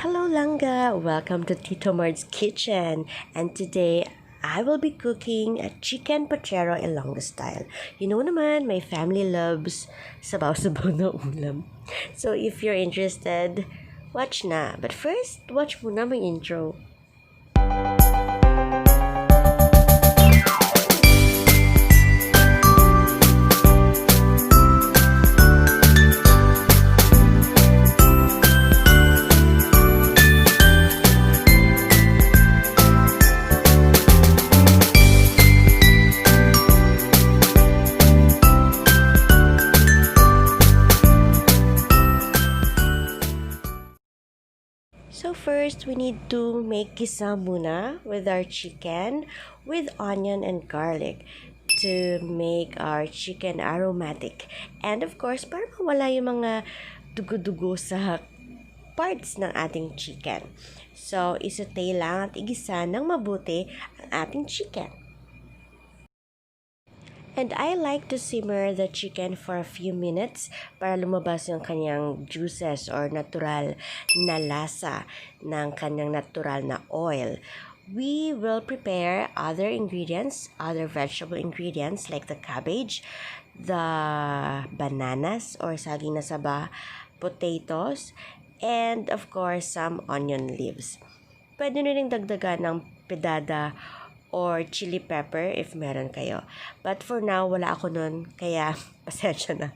Hello Langga, welcome to Tito Mard's Kitchen, and today I will be cooking a chicken pochero Ilonggo style. You know naman, my family loves sabaw-sabaw na ulam. So if you're interested, watch na. But first, watch muna my intro. So first, we need to make gisa muna with our chicken with onion and garlic to make our chicken aromatic. And of course, para mawala yung mga dugo-dugo sa parts ng ating chicken. So, isaute lang at igisa ng mabuti ang ating chicken. And I like to simmer the chicken for a few minutes para lumabas yung kanyang juices or natural na lasa ng kanyang natural na oil. We will prepare other ingredients, other vegetable ingredients like the cabbage, the bananas or saging na saba, potatoes, and of course some onion leaves. Pwede nyo rin dagdagan ng pedada or chili pepper if meron kayo. But for now, wala ako nun, kaya pasensya na.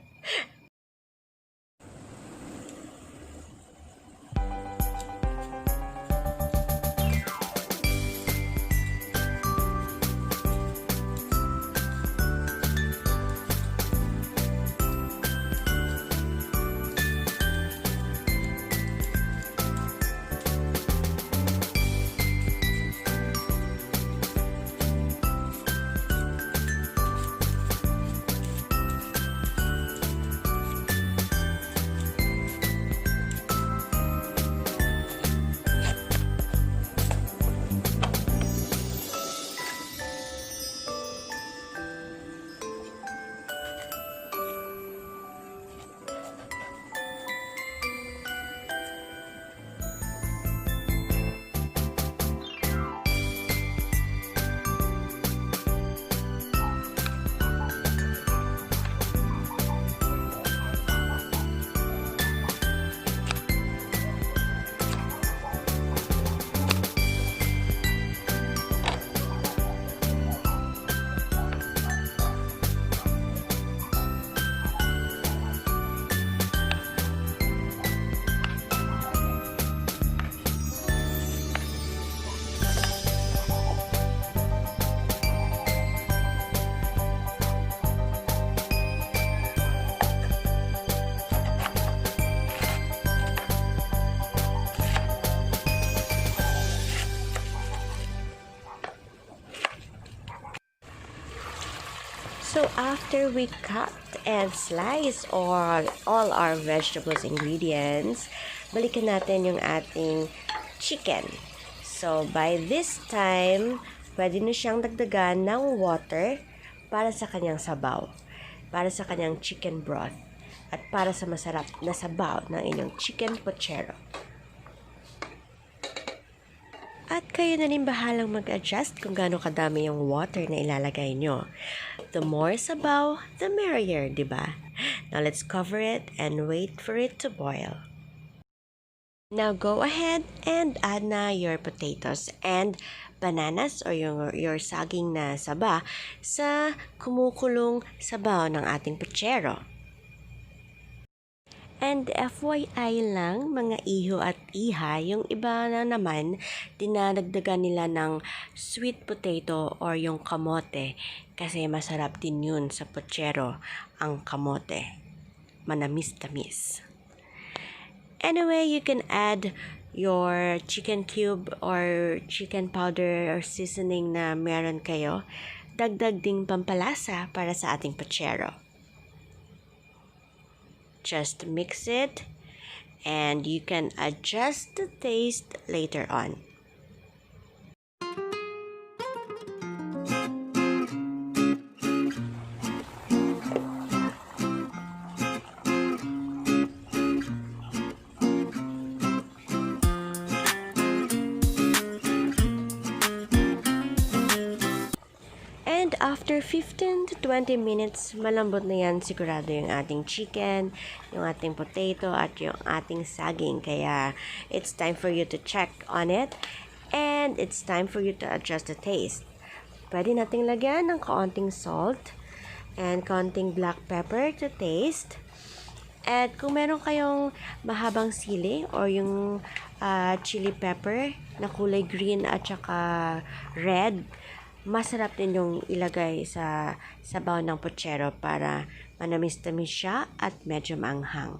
So after we cut and slice all our vegetables ingredients, balikan natin yung ating chicken. So by this time, pwede nyo siyang dagdagan ng water para sa kanyang sabaw, para sa kanyang chicken broth, at para sa masarap na sabaw ng inyong chicken pochero. At kayo na rin bahalang mag-adjust kung gaano kadami yung water na ilalagay nyo. The more sabaw, the merrier, di ba? Now let's cover it and wait for it to boil. Now go ahead and add na your potatoes and bananas or your saging na saba sa kumukulong sabaw ng ating pochero. And FYI lang, mga iho at iha, yung iba na naman, dinadagdagan nila ng sweet potato or yung kamote. Kasi masarap din yun sa pochero, ang kamote. Manamis-tamis. Anyway, you can add your chicken cube or chicken powder or seasoning na meron kayo. Dagdag ding pampalasa para sa ating pochero. Just mix it and you can adjust the taste later on. After 15 to 20 minutes, malambot na yan sigurado yung ating chicken, yung ating potato, at yung ating saging. Kaya, it's time for you to check on it. And it's time for you to adjust the taste. Pwede nating lagyan ng kaunting salt and kaunting black pepper to taste. At kung meron kayong mahabang sili or yung chili pepper na kulay green at saka red, masarap din yung ilagay sa sabaw ng pochero para manamis-tamis siya at medyo maanghang.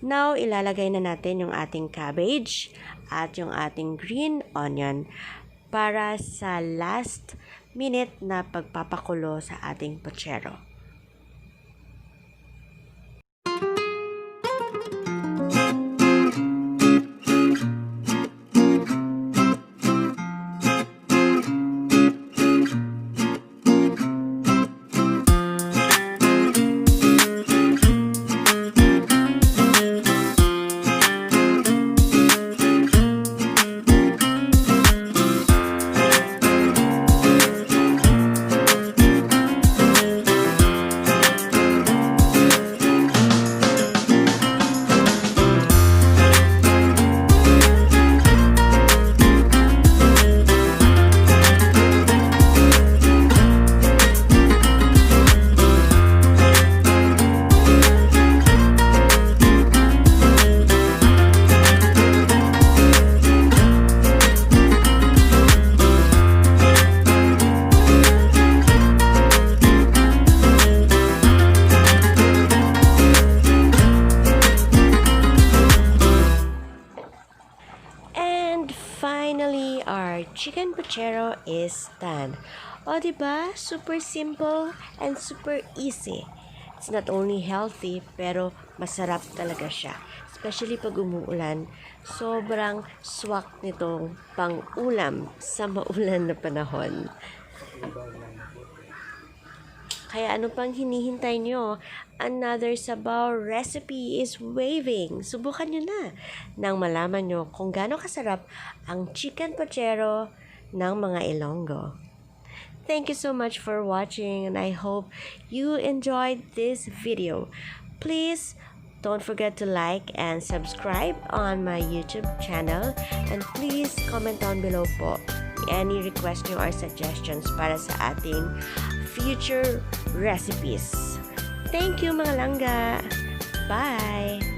Now, ilalagay na natin yung ating cabbage at yung ating green onion para sa last minute na pagpapakulo sa ating pochero. Finally, our chicken pochero is done. O, diba? Super simple and super easy. It's not only healthy, pero masarap talaga siya. Especially pag umuulan, sobrang swak nitong pang-ulam sa maulan na panahon. Kaya ano pang hinihintay nyo? Another sabaw recipe is waiting. Subukan nyo na nang malaman nyo kung gaano kasarap ang chicken pochero ng mga Ilonggo. Thank you so much for watching and I hope you enjoyed this video. Please don't forget to like and subscribe on my YouTube channel and please comment down below po any request nyo or suggestions para sa ating future recipes. Thank you mga langga! Bye!